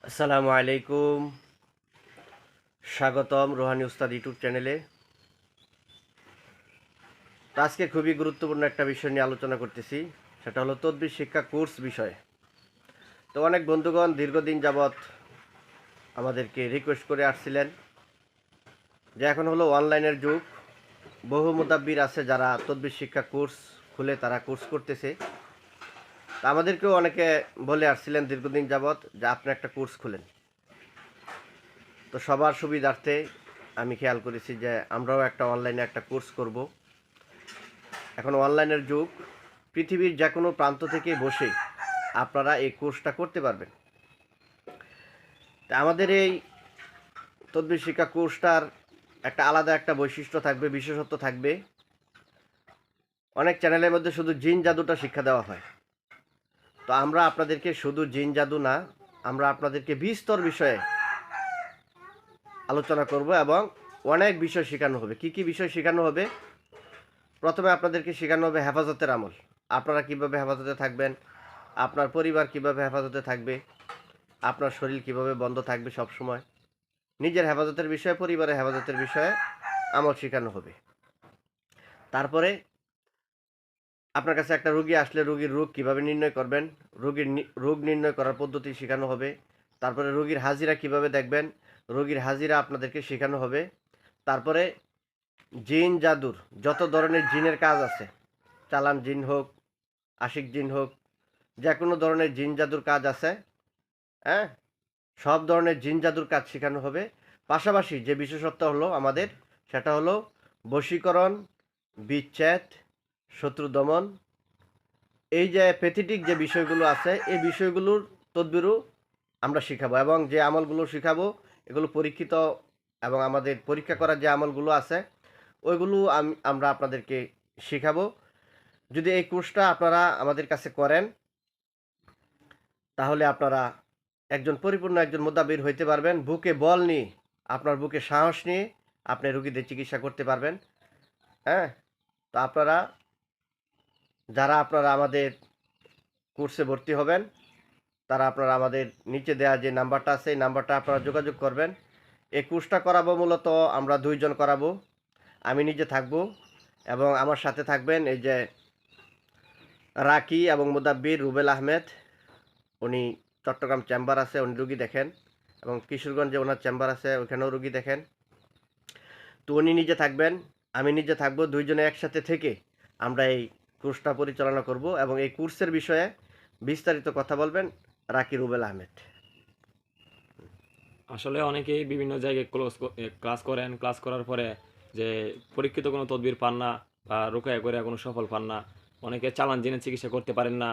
আসসালামু আলাইকুম। স্বাগতম রোহানি উস্তাদ ইউটিউব চ্যানেলে। তো আজকে খুবই গুরুত্বপূর্ণ একটা বিষয় নিয়ে আলোচনা করতেছি, সেটা হলো তদবির শিক্ষা কোর্স বিষয়। তো অনেক বন্ধুগণ দীর্ঘদিন যাবৎ আমাদেরকে রিকোয়েস্ট করে আসছিলেন যে এখন হলো অনলাইনের যুগ, বহু মুদাব্বির আছে যারা তদবির শিক্ষা কোর্স খুলে তারা কোর্স করতেছে। তা আমাদেরকেও অনেকে বলে আসছিলেন দীর্ঘদিন যাবৎ যে আপনি একটা কোর্স খুলেন। তো সবার সুবিধার্থে আমি খেয়াল করেছি যে আমরাও একটা অনলাইনে একটা কোর্স করব। এখন অনলাইনের যুগ, পৃথিবীর যে কোনো প্রান্ত থেকে বসে আপনারা এই কোর্সটা করতে পারবেন। তা আমাদের এই তদবির শিক্ষা কোর্সটার একটা আলাদা একটা বৈশিষ্ট্য থাকবে, বিশেষত্ব থাকবে। অনেক চ্যানেলের মধ্যে শুধু জিন জাদুটা শিক্ষা দেওয়া হয়, তো আমরা আপনাদেরকে শুধু জিন জাদু না, আমরা আপনাদেরকে বিস্তর বিষয়ে আলোচনা করব এবং অনেক বিষয় শেখানো হবে। কি কি বিষয় শেখানো হবে? প্রথমে আপনাদেরকে শেখানো হবে হেফাজতের আমল। আপনারা কিভাবে হেফাজতে থাকবেন, আপনার পরিবার কিভাবে হেফাজতে থাকবে, আপনার শরীর কিভাবে বন্ধ থাকবে সব সময়, নিজের হেফাজতের বিষয়ে, পরিবারের হেফাজতের বিষয়ে আমল শেখানো হবে। তারপরে আপনার কাছে একটা রোগী আসলে রোগীর রোগ কিভাবে নির্ণয় করবেন, রোগ নির্ণয় করার পদ্ধতি শেখানো হবে। তারপরে রোগীর হাজিরা কিভাবে দেখবেন, রোগীর হাজিরা আপনাদেরকে শেখানো হবে। তারপরে জিন জাদুর যত ধরনের জিনের কাজ আছে, চালান জিন হোক, আশিক জিন হোক, যে কোনো ধরনের জিন জাদুর কাজ আছে, হ্যাঁ, সব ধরনের জিন জাদুর কাজ শেখানো হবে। পাশাপাশি যে বিশেষত্ব হলো আমাদের, সেটা হলো বশীকরণ, বিচ্ছেদ, শত্রু দমন, এই যে প্যাথেটিক যে বিষয়গুলো আছে এই বিষয়গুলোর তদবিরও আমরা শিখাবো। এবং যে আমলগুলো শিখাবো এগুলো পরীক্ষিত, এবং আমাদের পরীক্ষা করার যে আমলগুলো আছে ওইগুলো আমরা আপনাদেরকে শিখাবো। যদি এই কোর্সটা আপনারা আমাদের কাছে করেন তাহলে আপনারা একজন পরিপূর্ণ একজন মুদাব্বির হইতে পারবেন। বুকে বল নিয়ে, আপনার বুকে সাহস নিয়ে আপনি রোগীদের চিকিৎসা করতে পারবেন। হ্যাঁ, তো আপনারা আমাদের কোর্সে ভর্তি হবেন, তারা আপনারা আমাদের নিচে দেওয়া যে নাম্বারটা আছে এই নাম্বারটা আপনারা যোগাযোগ করবেন। এই কোর্সটা করাবো মূলত আমরা দুইজন করাবো, আমি নিজে থাকবো এবং আমার সাথে থাকবেন এই যে রাকি এবং মুদাব্বির রুবেল আহমেদ। উনি চট্টগ্রাম চেম্বার আছে, উনি রুগী দেখেন, এবং কিশোরগঞ্জে ওনার চেম্বার আছে, ওইখানেও রুগী দেখেন। তো উনি নিজে থাকবেন, আমি নিজে থাকবো, দুইজনে একসাথে থেকে আমরা এই কোর্সটা পরিচালনা করব এবং এই কোর্সের বিষয়ে বিস্তারিত কথা বলবেন রাকি রুবেল আহমেদ। আসলে অনেকেই বিভিন্ন জায়গায় ক্লাস করেন, ক্লাস করার পরে যে পরীক্ষিত কোনো তদবির পান না বা রোকেয়া করে কোনো সফল পান না। অনেকে চালান জেনে চিকিৎসা করতে পারেন না,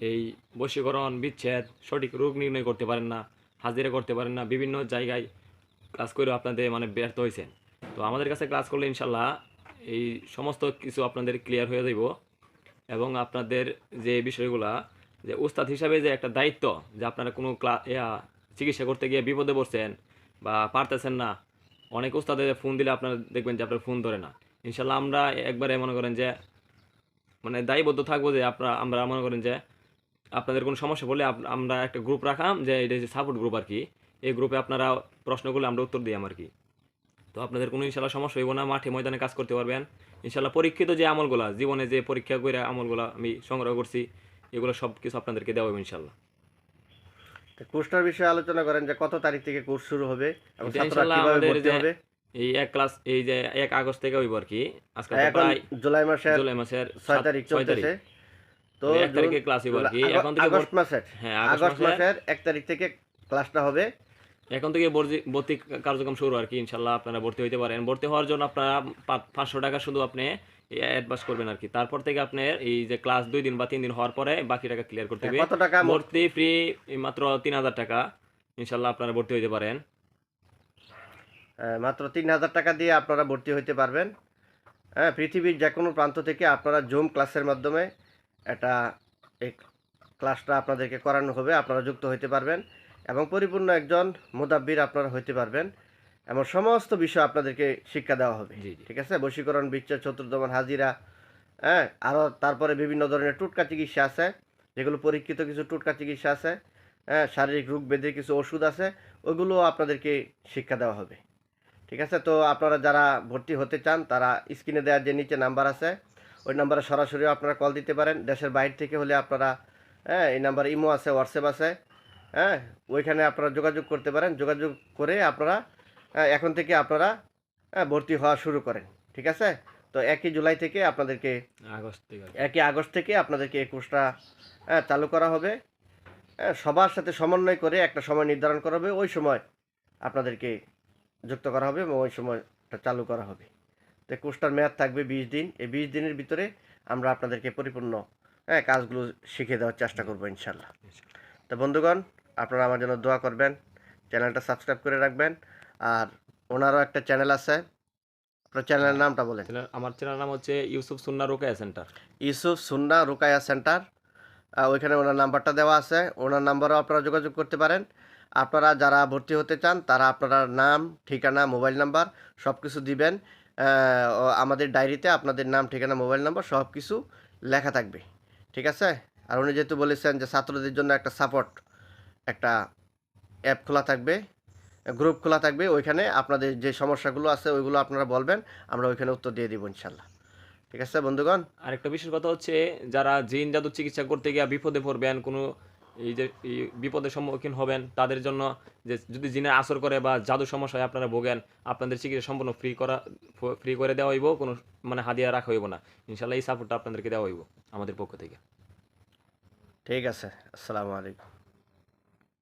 এই বশীকরণ, বিচ্ছেদ, সঠিক রোগ নির্ণয় করতে পারেন না, হাজিরা করতে পারেন না, বিভিন্ন জায়গায় ক্লাস করেও আপনাদের ব্যর্থ হয়েছেন। তো আমাদের কাছে ক্লাস করলে ইনশাল্লাহ এই সমস্ত কিছু আপনাদের ক্লিয়ার হয়ে যাইব। এবং আপনাদের যে বিষয়গুলা, যে উস্তাদ হিসাবে যে একটা দায়িত্ব, যে আপনারা কোনো চিকিৎসা করতে গিয়ে বিপদে পড়ছেন বা পারতেছেন না, অনেক উস্তাদের ফোন দিলে আপনারা দেখবেন যে আপনার ফোন ধরে না। ইনশাল্লাহ আমরা একবারে মনে করেন যে দায়বদ্ধ থাকবো যে আমরা মনে করেন যে আপনাদের কোনো সমস্যা পড়লে আমরা একটা গ্রুপ রাখাম, যে এটা যে সাপোর্ট গ্রুপ আর কি। এই গ্রুপে আপনারা প্রশ্ন করলে আমরা উত্তর দিই আর কি। তো আপনাদের কোনো ইনশাল্লাহ সমস্যা হইব না, মাঠে ময়দানে কাজ করতে পারবেন ইনশাল্লাহ। পরীক্ষিত যে আমলগুলা, জীবনে যে পরীক্ষা করে আমলগুলা আমি সংগ্রহ করছি, এগুলো সব কিছু আপনাদেরকে দেওয়া হবে ইনশাল্লাহ। তো কোর্সটার বিষয়ে আলোচনা করেন যে কত তারিখ থেকে কোর্স শুরু হবে এবং এটা ছাত্ররা ইনশাল্লাহ কিভাবে আমাদের ভর্তি যে হবে। এই যে 1 আগস্ট থেকে হইব আর কি। আজকে তো এখন প্রায় জুলাই মাসের জুলাই মাসের 6 তারিখ 6 তারিখ। চলতেছে। তো তো 1 তারিখে ক্লাস হইব আর কি। এখন থেকে আগস্ট মাসের হ্যাঁ, আগস্ট আগস্ট মাসের মাসের 1 তারিখ থেকে ক্লাসটা হবে। এখন থেকে ভর্তি কার্যক্রম শুরু আর কি। ইনশাল্লাহ আপনারা ভর্তি হইতে পারেন। ভর্তি হওয়ার জন্য আপনারা 500 টাকা শুধু আপনি অ্যাডভান্স করবেন আর কি। তারপর থেকে আপনার এই যে ক্লাস 2 দিন বা 3 দিন হওয়ার পরে বাকি টাকা ক্লিয়ার করতে হবে। কত টাকা ভর্তি ফ্রি মাত্র 3000 টাকা। ইনশাল্লাহ আপনারা ভর্তি হইতে পারেন। মাত্র 3,000 টাকা দিয়ে আপনারা ভর্তি হইতে পারবেন। হ্যাঁ, পৃথিবীর যে কোনো প্রান্ত থেকে আপনারা জুম ক্লাসের মাধ্যমে এটা এই ক্লাসটা আপনাদেরকে করানো হবে, আপনারা যুক্ত হইতে পারবেন এবং পরিপূর্ণ একজন মুদাব্বির আপনারা হইতে পারবেন। এমন সমস্ত বিষয় আপনাদেরকে শিক্ষা দেওয়া হবে। জি, জি। ঠিক আছে, বশীকরণ, বিচ্ছেদ, চতুর্দমন, হাজিরা, হ্যাঁ, আরও তারপরে বিভিন্ন ধরনের টুটকা চিকিৎসা আছে, যেগুলো পরীক্ষিত কিছু টুটকা চিকিৎসা আছে, হ্যাঁ, শারীরিক রোগ ব্যাধির কিছু ওষুধ আছে, ওইগুলো আপনাদেরকে শিক্ষা দেওয়া হবে। ঠিক আছে? তো আপনারা যারা ভর্তি হতে চান তারা স্ক্রিনে দেওয়ার যে নিচে নাম্বার আছে, ওই নাম্বারে সরাসরিও আপনারা কল দিতে পারেন। দেশের বাইরে থেকে হলে আপনারা, হ্যাঁ, এই নাম্বার ইমো আছে, হোয়াটসঅ্যাপ আছে, হ্যাঁ, ওইখানে আপনারা যোগাযোগ করতে পারেন। যোগাযোগ করে আপনারা এখন থেকে আপনারা ভর্তি হওয়া শুরু করেন। ঠিক আছে? তো 1 জুলাই থেকে আপনাদেরকে, আগস্ট থেকে আর কি। 1 আগস্ট থেকে আপনাদেরকে এই কোর্সটা চালু করা হবে। সবার সাথে সমন্বয় করে একটা সময় নির্ধারণ করা হবে, ওই সময় আপনাদেরকে যুক্ত করা হবে এবং ওই সময়টা চালু করা হবে। তো কোর্সটার মেয়াদ থাকবে 20 দিন। এই 20 দিনের ভিতরে আমরা আপনাদেরকে পরিপূর্ণ কাজগুলো শিখিয়ে দেওয়ার চেষ্টা করবো ইনশাল্লাহ। তো বন্ধুগণ, আপনারা আমার জন্য দোয়া করবেন, চ্যানেলটা সাবস্ক্রাইব করে রাখবেন। আর ওনারও একটা চ্যানেল আছে, আপনার চ্যানেলের নামটা বলেন। আমার চ্যানেল নাম হচ্ছে ইউসুফ সুন্না রোকেয়া সেন্টার। ইউসুফ সুন্না রুকায়া সেন্টার, ওইখানে ওনার নাম্বারটা দেওয়া আছে, ওনার নাম্বারও আপনারা যোগাযোগ করতে পারেন। আপনারা যারা ভর্তি হতে চান তারা আপনারা নাম, ঠিকানা, মোবাইল নাম্বার সব কিছু দিবেন। আমাদের ডায়েরিতে আপনাদের নাম, ঠিকানা, মোবাইল নাম্বার সব কিছু লেখা থাকবে। ঠিক আছে? আর উনি যেহেতু বলেছেন যে ছাত্রদের জন্য একটা সাপোর্ট, একটা অ্যাপ খোলা থাকবে, গ্রুপ খোলা থাকবে, ওইখানে আপনাদের যে সমস্যাগুলো আছে ওইগুলো আপনারা বলবেন, আমরা ওইখানে উত্তর দিয়ে দিব ইনশাল্লাহ। ঠিক আছে বন্ধুগণ? আরেকটা বিশেষ কথা হচ্ছে, যারা জিন জাদু চিকিৎসা করতে গিয়ে বিপদে পড়বেন, কোনো এই বিপদের সম্মুখীন হবেন, তাদের জন্য যে যদি জিনের আসর করে বা জাদু সমস্যায় আপনারা ভোগেন, আপনাদের চিকিৎসা সম্পূর্ণ ফ্রি করে দেওয়া হইব, কোনো মানে হাদিয়া রাখা হইব না। ইনশাল্লাহ এই সাপোর্টটা আপনাদেরকে দেওয়া হইব আমাদের পক্ষ থেকে। ঠিক আছে, আসসালামু আলাইকুম।